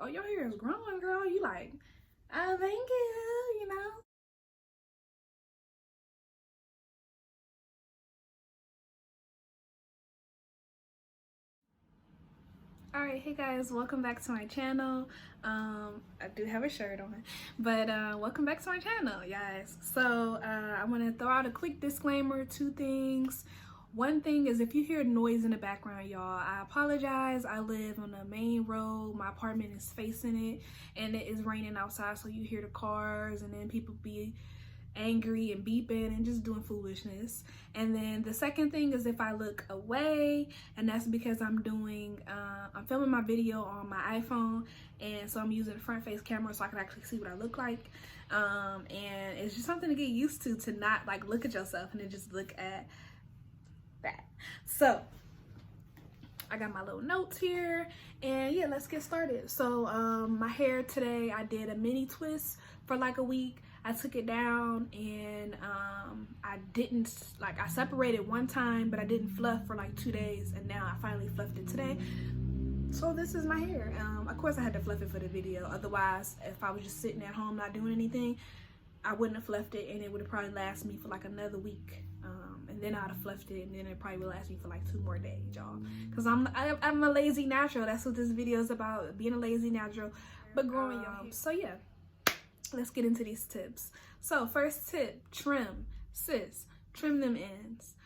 oh, your hair is growing, girl. You like, oh, thank you, you know. All right, hey guys, welcome back to my channel. I do have a shirt on, but welcome back to my channel, guys. So I want to throw out a quick disclaimer. Two things. One thing is, if you hear noise in the background, y'all, I apologize. I live on the main road. My apartment is facing it, and it is raining outside, so you hear the cars, and then people be angry and beeping and just doing foolishness. And then the second thing is if I look away, and that's because I'm filming my video on my iPhone, and so I'm using the front face camera so I can actually see what I look like. And it's just something to get used to not like look at yourself and then just look at that. So I got my little notes here, and yeah, let's get started. So my hair today, I did a mini twist for like a week. I took it down, and I separated one time, but I didn't fluff for like 2 days, and now I finally fluffed it today. So this is my hair. Of course I had to fluff it for the video, otherwise if I was just sitting at home not doing anything, I wouldn't have fluffed it, and it would have probably lasted me for like another week. And then I'd have fluffed it, and then it probably would last me for like 2 more days, y'all. Because I'm a lazy natural. That's what this video is about, being a lazy natural, but growing, y'all. So yeah, let's get into these tips. So first tip, trim. Sis, trim them ends.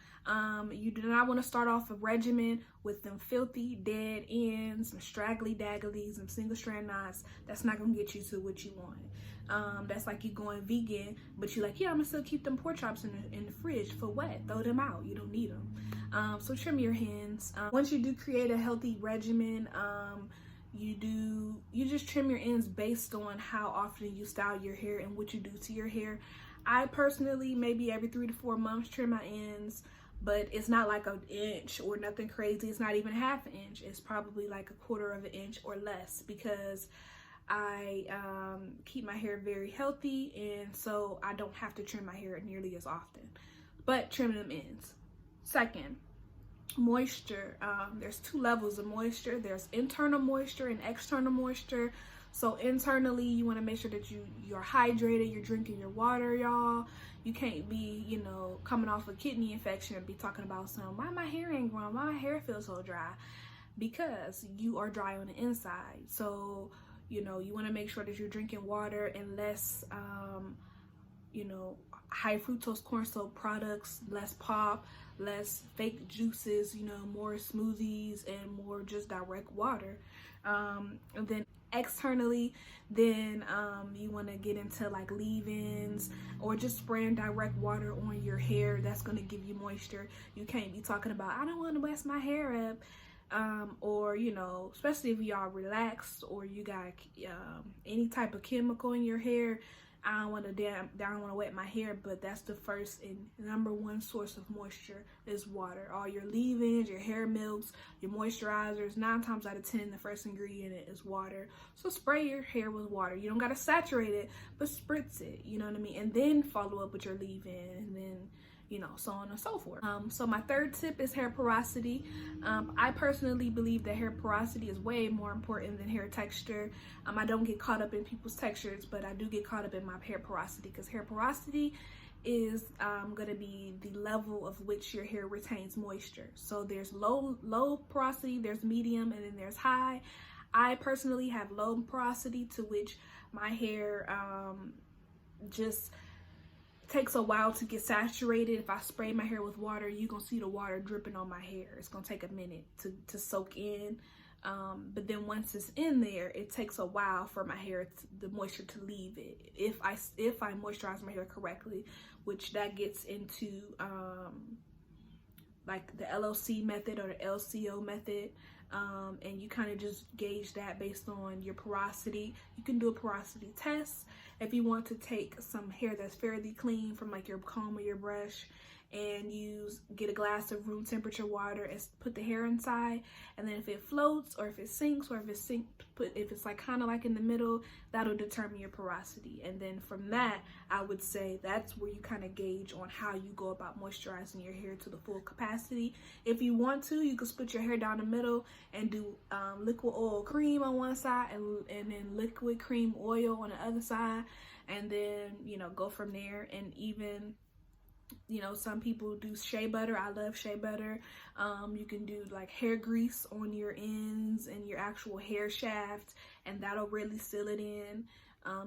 You do not want to start off a regimen with them filthy dead ends, some straggly dagglies, and single strand knots. That's not gonna get you to what you want. That's like you going vegan, but you're like, yeah, I'm gonna still keep them pork chops in the fridge. For what? Throw them out. You don't need them. So trim your ends. Once you do create a healthy regimen, you just trim your ends based on how often you style your hair and what you do to your hair. I personally, maybe every 3 to 4 months, trim my ends, but it's not like an inch or nothing crazy. It's not even half an inch. It's probably like a 1/4 of an inch or less, because I keep my hair very healthy, and so I don't have to trim my hair nearly as often. But trim them ends. Second, moisture. There's 2 levels of moisture. There's internal moisture and external moisture. So internally, you want to make sure that you're hydrated, you're drinking your water, y'all. You can't be, you know, coming off a kidney infection and be talking about why my hair ain't growing, why my hair feels so dry, because you are dry on the inside. So, you know, you want to make sure that you're drinking water and less, you know, high fructose corn syrup products, less pop, less fake juices, you know, more smoothies and more just direct water. And then externally, then you want to get into like leave-ins or just spraying direct water on your hair. That's going to give you moisture. You can't be talking about, I don't want to mess my hair up. Or, you know, especially if y'all relaxed or you got any type of chemical in your hair. I don't want to wet my hair, but that's the first and #1 source of moisture is water. All your leave-ins, your hair milks, your moisturizers, 9 times out of 10, the first ingredient is water. So spray your hair with water. You don't got to saturate it, but spritz it, you know what I mean? And then follow up with your leave-in, and then, you know, so on and so forth. So my third tip is hair porosity. I personally believe that hair porosity is way more important than hair texture. I don't get caught up in people's textures, but I do get caught up in my hair porosity, because hair porosity is going to be the level of which your hair retains moisture. So there's low porosity, there's medium, and then there's high. I personally have low porosity, to which my hair just takes a while to get saturated. If I spray my hair with water, you're gonna see the water dripping on my hair. It's gonna take a minute to soak in, but then once it's in there, it takes a while for my hair the moisture to leave it, if I moisturize my hair correctly, which that gets into like the LOC method or the LCO method. And you kind of just gauge that based on your porosity. You can do a porosity test if you want to take some hair that's fairly clean from like your comb or your brush and get a glass of room temperature water and put the hair inside. And then if it floats or if it sinks or if it's like kind of like in the middle, that'll determine your porosity. And then from that, I would say that's where you kind of gauge on how you go about moisturizing your hair to the full capacity. If you want to, you can split your hair down the middle and do liquid oil cream on one side and then liquid cream oil on the other side, and then, you know, go from there. And even, you know, some people do shea butter. I love shea butter. You can do like hair grease on your ends and your actual hair shaft, and that'll really seal it in.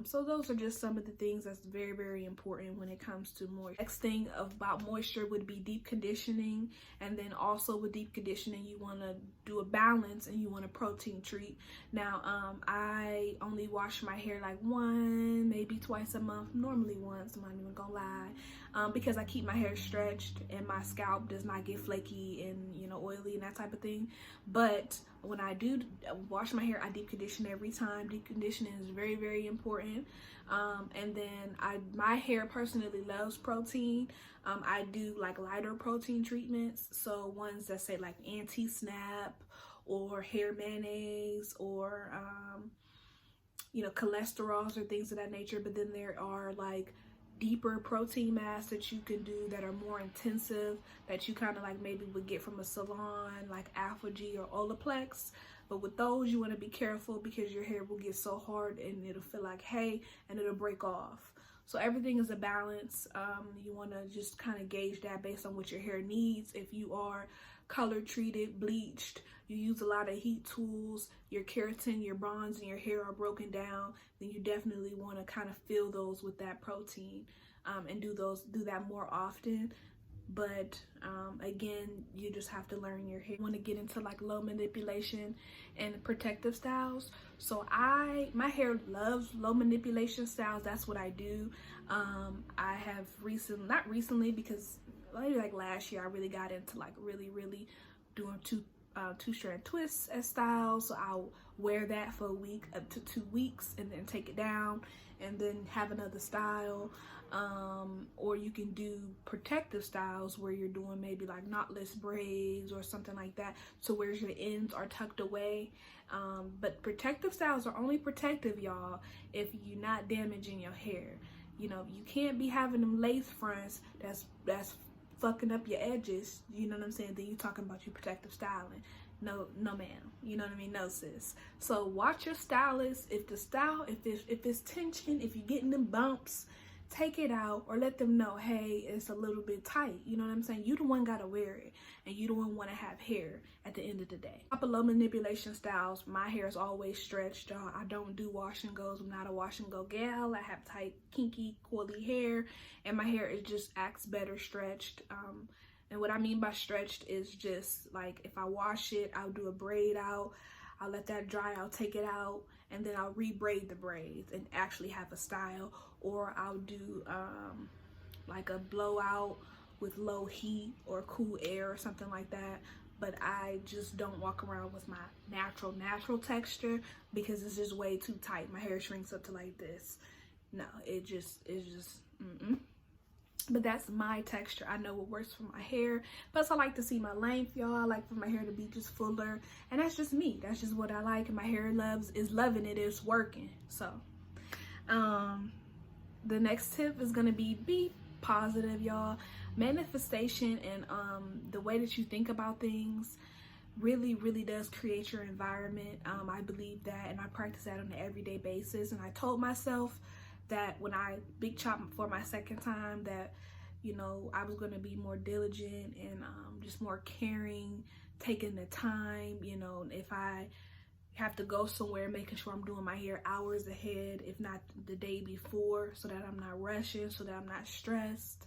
So those are just some of the things that's very, very important when it comes to moisture. Next thing about moisture would be deep conditioning. And then also with deep conditioning, you want to do a balance and you want to protein treat. Now, I only wash my hair like maybe twice a month, normally once, I'm not even gonna lie, because I keep my hair stretched and my scalp does not get flaky and, you know, oily and that type of thing. But when I do wash my hair, I deep condition every time. Deep conditioning is very, very important. And then my hair personally loves protein. I do like lighter protein treatments, so ones that say like anti-snap or hair mayonnaise or you know, cholesterols or things of that nature. But then there are like deeper protein masks that you can do that are more intensive, that you kind of like maybe would get from a salon like Alpha G or Olaplex. But with those, you want to be careful because your hair will get so hard and it'll feel like hay and it'll break off. So everything is a balance. You want to just kind of gauge that based on what your hair needs. If you are color treated, bleached, you use a lot of heat tools, your keratin, your bronze, and your hair are broken down, then you definitely want to kind of fill those with that protein, and do that more often. But again, you just have to learn your hair. You want to get into like low manipulation and protective styles. So my hair loves low manipulation styles. That's what I do. I have not recently, because maybe like last year I really got into like really doing two-strand twists as styles. So I'll wear that for a week up to 2 weeks and then take it down and then have another style. Or you can do protective styles where you're doing maybe like knotless braids or something like that, so where your ends are tucked away. But protective styles are only protective, y'all, if you're not damaging your hair. You know, you can't be having them lace fronts that's fucking up your edges, you know what I'm saying? Then you talking about your protective styling. No ma'am, you know what I mean? No sis. So watch your stylist. If it's tension, if you're getting them bumps, take it out or let them know, hey, it's a little bit tight. You know what I'm saying? You the one gotta wear it, and you the one want to have hair at the end of the day. Low manipulation styles, my hair is always stretched. I don't do wash and goes. I'm not a wash and go gal. I have tight, kinky, coily hair, and my hair just acts better stretched. And what I mean by stretched is just like, if I wash it, I'll do a braid out, I'll let that dry, I'll take it out, and then I'll re-braid the braids and actually have a style. Or I'll do like a blowout with low heat or cool air or something like that. But I just don't walk around with my natural texture because it's just way too tight. My hair shrinks up to like this. No, it's just But that's my texture. I know what works for my hair. Plus, I like to see my length, y'all. I like for my hair to be just fuller. And that's just me. That's just what I like. And my hair is loving it. It's working. So, the next tip is going to be positive, y'all. Manifestation and the way that you think about things really does create your environment. I believe that, and I practice that on an everyday basis. And I told myself that when I big chopped for my second time, that, you know, I was going to be more diligent and just more caring, taking the time. You know, if I have to go somewhere, making sure I'm doing my hair hours ahead, if not the day before, so that I'm not rushing, so that I'm not stressed.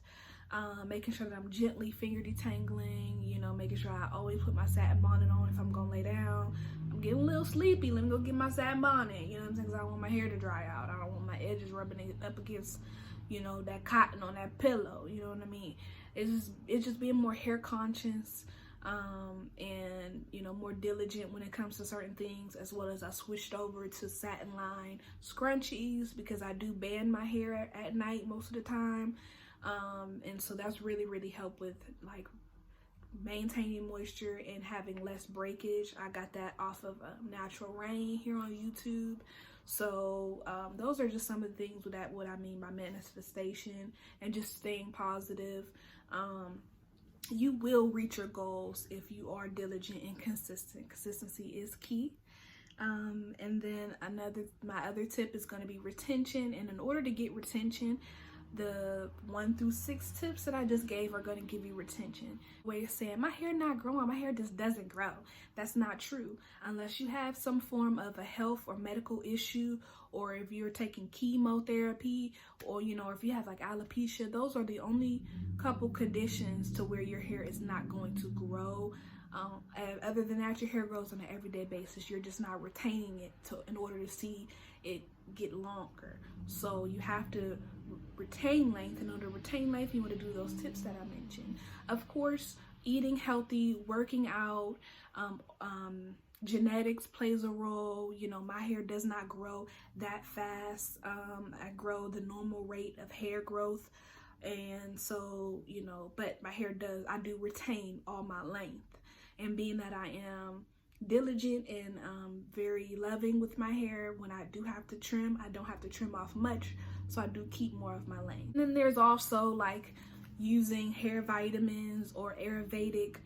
Making sure that I'm gently finger detangling, you know, making sure I always put my satin bonnet on if I'm gonna lay down. I'm getting a little sleepy, let me go get my satin bonnet, you know what I'm saying? Because I don't want my hair to dry out. I don't want my edges rubbing up against, you know, that cotton on that pillow, you know what I mean? It's just being more hair conscious, and, you know, more diligent when it comes to certain things, as well as I switched over to satin line scrunchies because I do band my hair at night most of the time. And so that's really helped with like maintaining moisture and having less breakage. I got that off of Natural Rain here on YouTube. So those are just some of the things with that, what I mean by manifestation and just staying positive. You will reach your goals if you are diligent and consistent. Consistency is key. And then my other tip is going to be retention. And in order to get retention, the 1 through 6 tips that I just gave are going to give you retention. Way of saying my hair not growing, my hair just doesn't grow. That's not true. Unless you have some form of a health or medical issue, or if you're taking chemotherapy, or if you have like alopecia, those are the only couple conditions to where your hair is not going to grow. Other than that, your hair grows on an everyday basis. You're just not retaining it in order to see it get longer. So you have to retain length. In order to retain length, you want to do those tips that I mentioned. Of course, eating healthy, working out, genetics plays a role. My hair does not grow that fast. I grow the normal rate of hair growth. And so, but my hair I do retain all my length. And being that I am diligent and very loving with my hair, when I do have to trim, I don't have to trim off much, so I do keep more of my length. And then there's also like using hair vitamins or Ayurvedic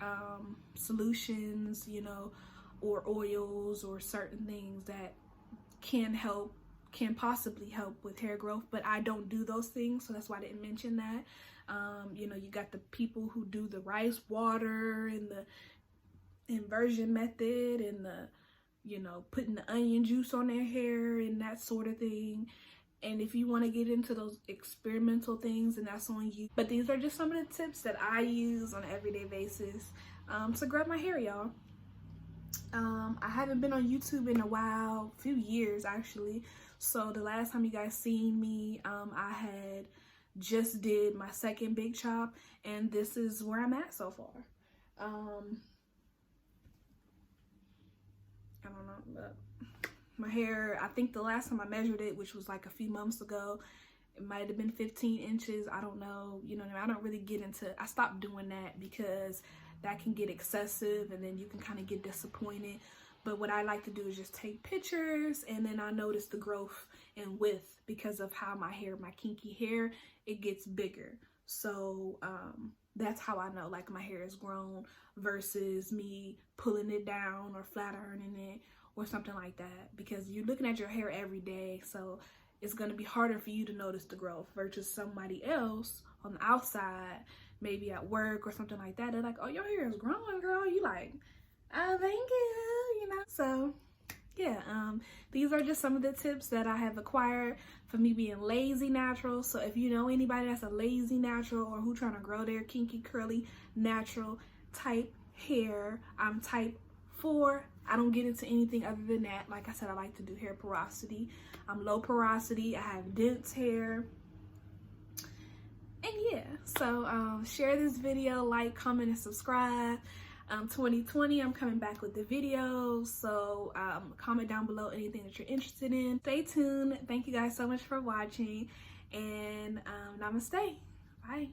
solutions, or oils or certain things that can possibly help with hair growth, but I don't do those things, so that's why I didn't mention that. You got the people who do the rice water and the inversion method and the putting the onion juice on their hair and that sort of thing. And if you want to get into those experimental things, and that's on you. But these are just some of the tips that I use on an everyday basis to grow my hair, y'all. I haven't been on YouTube in a while, a few years actually. So the last time you guys seen me, I had just did my second big chop, and this is where I'm at so far. I don't know, but my hair, I think the last time I measured it, which was like a few months ago, it might have been 15 inches. I don't know. I don't really get into, I stopped doing that because that can get excessive and then you can kind of get disappointed. But what I like to do is just take pictures, and then I notice the growth and width because of how my kinky hair, it gets bigger. So that's how I know like my hair is grown versus me pulling it down or flat ironing it or something like that, because you're looking at your hair every day, so it's going to be harder for you to notice the growth versus somebody else on the outside, maybe at work or something like that. They're like, oh, your hair is growing, girl. You like, oh, thank you, So yeah, these are just some of the tips that I have acquired for me being lazy natural. So if you know anybody that's a lazy natural or who trying to grow their kinky, curly, natural type hair, I'm type 4. I don't get into anything other than that. Like I said, I like to do hair porosity. I'm low porosity. I have dense hair. And yeah, so share this video, like, comment, and subscribe. 2020, I'm coming back with the videos, so comment down below anything that you're interested in. Stay tuned. Thank you guys so much for watching, and namaste. Bye.